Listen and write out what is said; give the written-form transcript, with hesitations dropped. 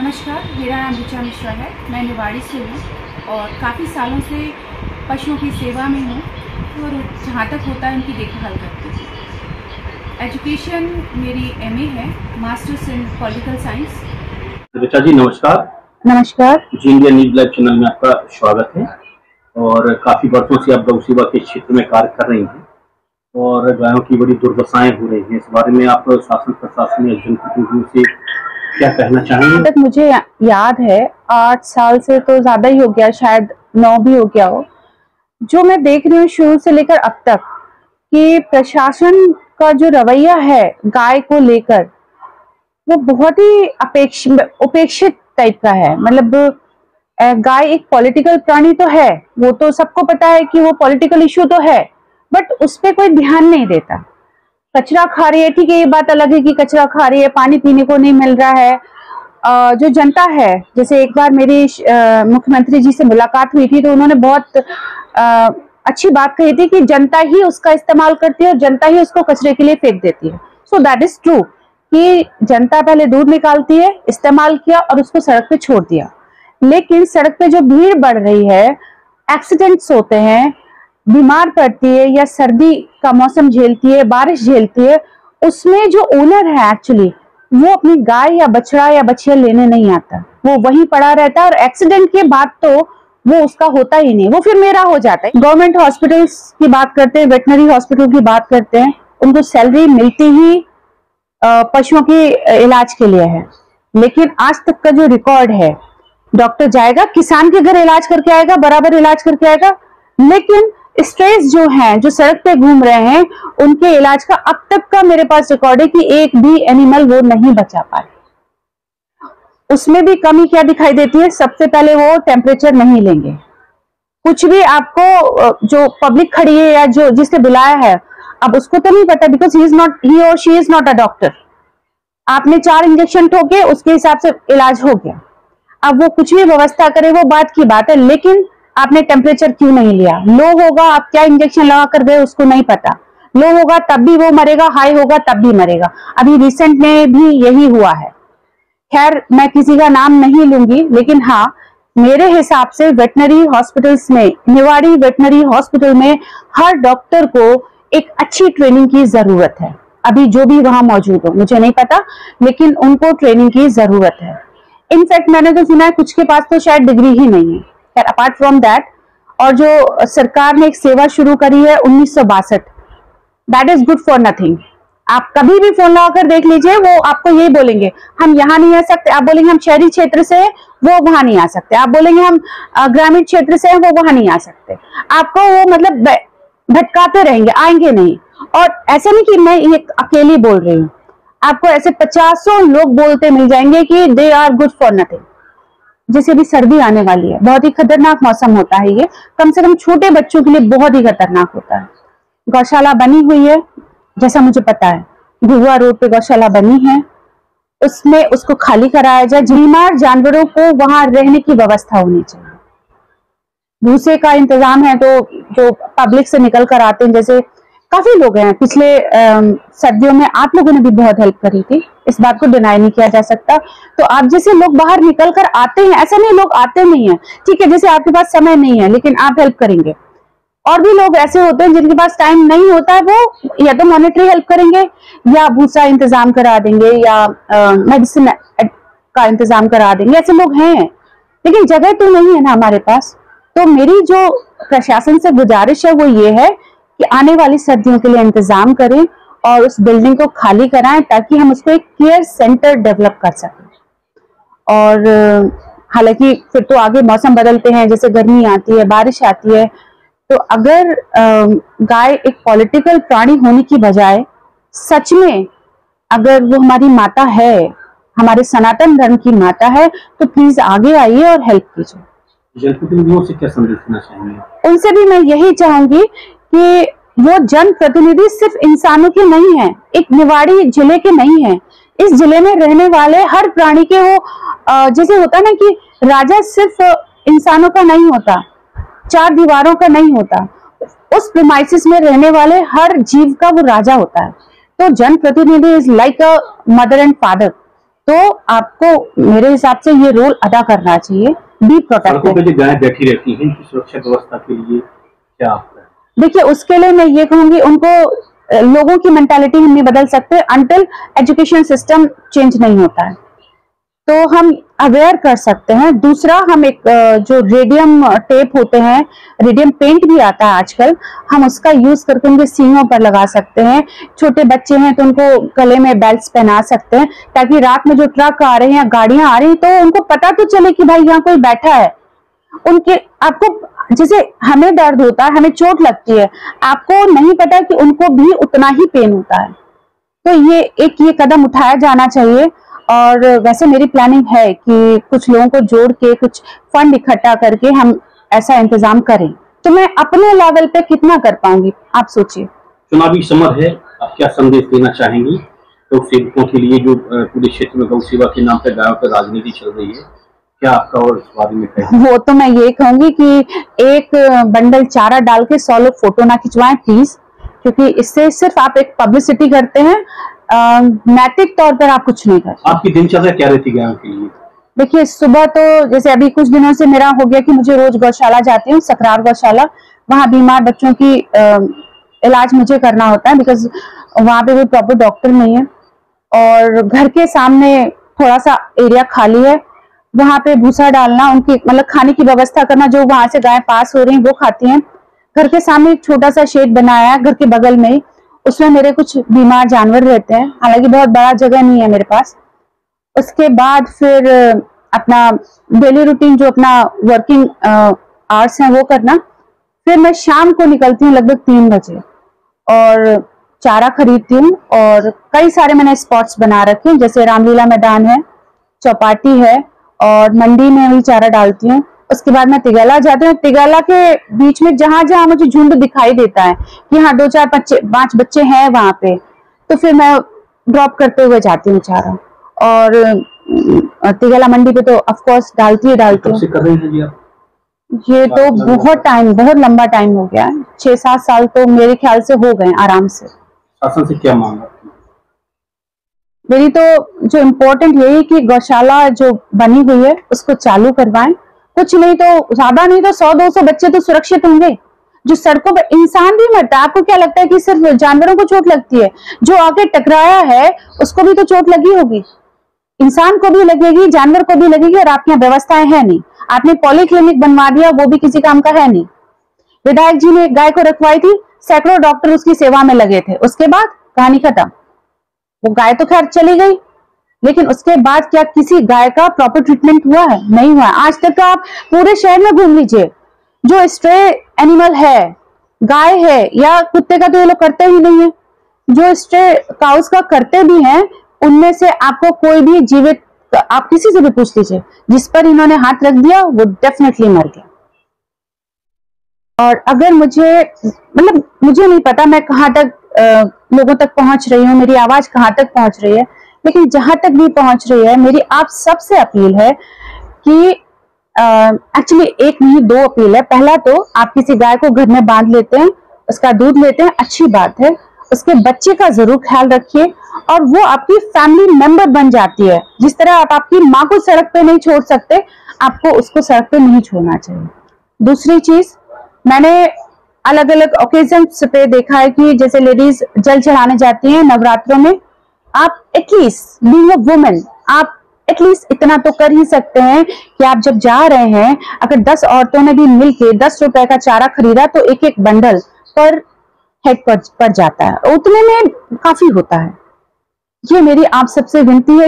नमस्कार, मेरा नाम ऋचा मिश्रा है। मैं निवाड़ी से हूँ और काफ़ी सालों से पशुओं की सेवा में हूँ और जहाँ तक होता है उनकी देखभाल करती हूँ। एजुकेशन मेरी एमए है, masters in political science. Richa ji नमस्कार। नमस्कार जी इंडिया न्यूज लाइव चैनल में आपका स्वागत है। और काफ़ी वर्षों से आप गौ सेवा के क्षेत्र में कार्य कर रही हैं और गायों की बड़ी दुर्दशाएं हो रही हैं। इस बारे में आप शासन प्रशासन या जनप्रतिनिधियों से क्या कहना चाहेंगे? तक मुझे याद है 8 साल से तो ज्यादा ही हो गया, शायद 9 भी हो गया हो, जो मैं देख रही हूँ शुरू से लेकर अब तक कि प्रशासन का जो रवैया है गाय को लेकर वो बहुत ही उपेक्षित टाइप का है। मतलब गाय एक पॉलिटिकल प्राणी तो है, वो तो सबको पता है कि वो पॉलिटिकल इश्यू तो है, बट उस पर कोई ध्यान नहीं देता। कचरा खा रही है, ठीक है, ये बात अलग है कि कचरा खा रही है, पानी पीने को नहीं मिल रहा है। जो जनता है, जैसे एक बार मेरी मुख्यमंत्री जी से मुलाकात हुई थी तो उन्होंने बहुत अच्छी बात कही थी कि जनता ही उसका इस्तेमाल करती है और जनता ही उसको कचरे के लिए फेंक देती है। सो दैट इज ट्रू कि जनता पहले दूध निकालती है, इस्तेमाल किया और उसको सड़क पे छोड़ दिया। लेकिन सड़क पे जो भीड़ बढ़ रही है, एक्सीडेंट्स होते हैं, बीमार पड़ती है या सर्दी का मौसम झेलती है, बारिश झेलती है, उसमें जो ओनर है एक्चुअली वो अपनी गाय या बछड़ा या बछिया लेने नहीं आता, वो वहीं पड़ा रहता है और एक्सीडेंट के बाद तो वो उसका होता ही नहीं, वो फिर मेरा हो जाता है। गवर्नमेंट हॉस्पिटल्स की बात करते हैं, वेटनरी हॉस्पिटल की बात करते हैं, उनको सैलरी मिलती ही पशुओं के इलाज के लिए है। लेकिन आज तक का जो रिकॉर्ड है, डॉक्टर जाएगा, किसान के घर इलाज करके आएगा, बराबर इलाज करके आएगा, लेकिन स्ट्रेस जो हैं, जो सड़क पे घूम रहे हैं, उनके इलाज का अब तक का मेरे पास रिकॉर्ड है कि एक भी एनिमल वो नहीं बचा पाए। उसमें भी कमी क्या दिखाई देती है? सबसे पहले वो टेम्परेचर नहीं लेंगे, कुछ भी आपको जो पब्लिक खड़ी है या जो जिसने बुलाया है, अब उसको तो नहीं पता, बिकॉज ही और she is not a doctor. आपने 4 इंजेक्शन ठोके, उसके हिसाब से इलाज हो गया। अब वो कुछ भी व्यवस्था करे वो बात की बात है, लेकिन आपने टेम्परेचर क्यों नहीं लिया? लो होगा, आप क्या इंजेक्शन लगा कर गए उसको नहीं पता, लो होगा तब भी वो मरेगा, हाई होगा तब भी मरेगा। अभी रिसेंट में भी यही हुआ है। खैर मैं किसी का नाम नहीं लूंगी, लेकिन हाँ, मेरे हिसाब से वेटनरी हॉस्पिटल्स में, निवाड़ी वेटनरी हॉस्पिटल में हर डॉक्टर को एक अच्छी ट्रेनिंग की जरूरत है। अभी जो भी वहां मौजूद हो मुझे नहीं पता, लेकिन उनको ट्रेनिंग की जरूरत है। इनफैक्ट मैंने तो सुना है कुछ के पास तो शायद डिग्री ही नहीं है। अपार्ट फ्रॉम दैट, और जो सरकार ने एक सेवा शुरू करी है 1962, that is good for nothing. आप कभी भी फोन लगाकर देख लीजिए, वो आपको यही बोलेंगे हम यहाँ नहीं आ सकते, आप बोलेंगे हम शहरी क्षेत्र से हैं, वो वहां नहीं आ सकते, आप बोलेंगे हम ग्रामीण क्षेत्र से हैं, वो वहां नहीं आ सकते। आपको वो मतलब भटकाते रहेंगे, आएंगे नहीं। और ऐसा नहीं कि मैं ये अकेली बोल रही हूँ, आपको ऐसे 50 लोग बोलते मिल जाएंगे कि they are good for nothing. जैसे भी सर्दी आने वाली है, बहुत ही खतरनाक मौसम होता है ये, कम से कम छोटे बच्चों के लिए बहुत ही खतरनाक होता है। गौशाला बनी हुई है, जैसा मुझे पता है, घुआ रोड पे गौशाला बनी है, उसमें उसको खाली कराया जाए। बीमार जानवरों को वहां रहने की व्यवस्था होनी चाहिए। भूसे का इंतजाम है तो जो पब्लिक से निकल कर आते हैं, जैसे काफी लोग हैं, पिछले सर्दियों में आप लोगों ने भी बहुत हेल्प करी थी, इस बात को डिनाई नहीं किया जा सकता। तो आप जैसे लोग बाहर निकल कर आते हैं, ऐसा नहीं लोग आते नहीं है, ठीक है, जैसे आपके पास समय नहीं है लेकिन आप हेल्प करेंगे। और भी लोग ऐसे होते हैं जिनके पास टाइम नहीं होता है, वो या तो मॉनेटरी हेल्प करेंगे या भूसा इंतजाम करा देंगे या मेडिसिन का इंतजाम करा देंगे। ऐसे लोग हैं, लेकिन जगह तो नहीं है ना हमारे पास। तो मेरी जो प्रशासन से गुजारिश है वो ये है कि आने वाली सर्दियों के लिए इंतजाम करें और उस बिल्डिंग को खाली कराएं, ताकि हम उसको एक केयर सेंटर डेवलप कर सकें। और हालांकि फिर तो आगे मौसम बदलते हैं, जैसे गर्मी आती है, बारिश आती है, तो अगर गाय एक पॉलिटिकल प्राणी होने की बजाय सच में अगर वो हमारी माता है, हमारे सनातन धर्म की माता है, तो प्लीज आगे आइए और हेल्प कीजिए। जनप्रतिनिधियों से क्या संदेश देना चाहेंगे? उनसे भी मैं यही चाहूंगी कि वो जनप्रतिनिधि सिर्फ इंसानों के नहीं है, एक निवाड़ी जिले के नहीं है, इस जिले में रहने वाले हर प्राणी के वो जैसे होता ना कि राजा सिर्फ इंसानों का नहीं होता, 4 दीवारों का नहीं होता, उस प्रीमाइसिस में रहने वाले हर जीव का वो राजा होता है। तो जनप्रतिनिधि is like a mother and father. तो आपको मेरे हिसाब से ये रोल अदा करना चाहिए, बी प्रोटेक्टेड। जो गायें बैठी रहती हैं, इनकी सुरक्षा व्यवस्था के लिए क्या आपका है? देखिए, उसके लिए मैं ये कहूंगी, उनको लोगों की मेंटालिटी हम नहीं बदल सकते अनटिल एजुकेशन सिस्टम चेंज नहीं होता है, तो हम अवेयर कर सकते हैं। दूसरा, हम एक जो रेडियम टेप होते हैं, रेडियम पेंट भी आता है आजकल, हम उसका यूज करके उनके सींगों पर लगा सकते हैं। छोटे बच्चे हैं तो उनको गले में बेल्ट्स पहना सकते हैं, ताकि रात में जो ट्रक आ रहे हैं या गाड़ियां आ रही हैं तो उनको पता तो चले कि भाई यहाँ कोई बैठा है। उनके आपको जैसे हमें दर्द होता है, हमें चोट लगती है, आपको नहीं पता कि उनको भी उतना ही पेन होता है। तो ये कदम उठाया जाना चाहिए। और वैसे मेरी प्लानिंग है कि कुछ लोगों को जोड़ के कुछ फंड इकट्ठा करके हम ऐसा इंतजाम करें। तो मैं अपने लेवल पे कितना कर पाऊंगी, आप सोचिए। चुनावी समय है, आप क्या संदेश देना चाहेंगी तो सेवकों के लिए जो पूरे क्षेत्र में गौ सेवा के नाम पर गायों पर राजनीति चल रही है, क्या आपका और इस बारे में कहें? वो तो मैं ये कहूंगी कि एक बंडल चारा डाल के 100 लोग फोटो ना खिंचवाएं प्लीज, क्योंकि इससे सिर्फ आप एक पब्लिसिटी करते हैं, नैतिक तौर पर आप कुछ नहीं करते। आपकी दिनचर्या क्या रहती है के लिए? देखिए, सुबह तो जैसे अभी कुछ दिनों से मेरा हो गया कि मुझे रोज गौशाला जाती हूँ, सकरार गौशाला, वहां बीमार बच्चों की इलाज मुझे करना होता है, बिकॉज वहां पे कोई प्रॉपर डॉक्टर नहीं है। और घर के सामने थोड़ा सा एरिया खाली है, वहां पे भूसा डालना, उनकी मतलब खाने की व्यवस्था करना, जो वहां से गायें पास हो रही हैं वो खाती हैं। घर के सामने एक छोटा सा शेड बनाया है घर के बगल में ही, उसमें मेरे कुछ बीमार जानवर रहते हैं, हालांकि बहुत बड़ा जगह नहीं है मेरे पास। उसके बाद फिर अपना डेली रूटीन जो अपना वर्किंग आवर्स हैं वो करना। फिर मैं शाम को निकलती हूँ लगभग 3 बजे और चारा खरीदती हूँ, और कई सारे मैंने स्पॉट्स बना रखे हैं, जैसे रामलीला मैदान है, चौपाटी है, और मंडी में भी चारा डालती हूँ। उसके बाद मैं तिगला जाती हूँ, तिगला के बीच में जहां जहां मुझे झुंड दिखाई देता है कि हाँ 2 4 5 बच्चे हैं वहां पे, तो फिर मैं ड्रॉप करते हुए जाती हूँ चारा। और तिगला मंडी पे तो ऑफ कोर्स डालती हूँ। ये तो बहुत लंबा टाइम हो गया है, 6-7 साल तो मेरे ख्याल से हो गए आराम से। शासन से क्या मांग? मेरी तो जो इम्पोर्टेंट यही कि गौशाला जो बनी हुई है उसको चालू करवाएं, कुछ नहीं तो ज्यादा नहीं तो 100-200 बच्चे तो सुरक्षित होंगे। जो सड़कों पर इंसान भी मरता है, आपको क्या लगता है कि सिर्फ जानवरों को चोट लगती है? जो आके टकराया है उसको भी तो चोट लगी होगी, इंसान को भी लगेगी, जानवर को भी लगेगी। और आपके यहाँ व्यवस्थाएं है नहीं, आपने पॉलीक्लिनिक बनवा दिया, वो भी किसी काम का है नहीं। विधायक जी ने एक गाय को रखवाई थी, सैकड़ों डॉक्टर उसकी सेवा में लगे थे, उसके बाद कहानी खत्म। वो गाय तो खैर चली गई, लेकिन उसके बाद क्या किसी गाय का प्रॉपर ट्रीटमेंट हुआ है? नहीं हुआ। आज तक आप पूरे शहर में घूम लीजिए, जो स्ट्रे एनिमल है, गाय है या कुत्ते का, तो ये लोग करते ही नहीं है। जो स्ट्रे काउस का करते भी हैं, उनमें से आपको कोई भी जीवित, आप किसी से भी पूछ लीजिए, जिस पर इन्होंने हाथ रख दिया वो डेफिनेटली मर गया। और अगर मुझे नहीं पता मैं कहाँ तक लोगों तक पहुंच रही हूँ, मेरी आवाज कहाँ तक पहुंच रही है, लेकिन जहां तक भी पहुंच रही है, मेरी आप सबसे अपील है कि एक्चुअली एक नहीं 2 अपील है। पहला तो आप किसी गाय को घर में बांध लेते हैं, उसका दूध लेते हैं, अच्छी बात है, उसके बच्चे का जरूर ख्याल रखिए, और वो आपकी फैमिली मेंबर बन जाती है। जिस तरह आप आपकी माँ को सड़क पे नहीं छोड़ सकते, आपको उसको सड़क पे नहीं छोड़ना चाहिए। दूसरी चीज, मैंने अलग अलग ओकेजन्स पे देखा है कि जैसे लेडीज जल चढ़ाने जाती हैं नवरात्रों में, आप एटलीस्ट बीइंग अ वुमेन, आप एटलीस्ट इतना तो कर ही सकते हैं कि आप जब जा रहे हैं, अगर 10 औरतों ने भी मिलके 10 रुपए का चारा खरीदा तो एक बंडल पर हेड पर जाता है, उतने में काफी होता है। ये मेरी आप सबसे विनती है।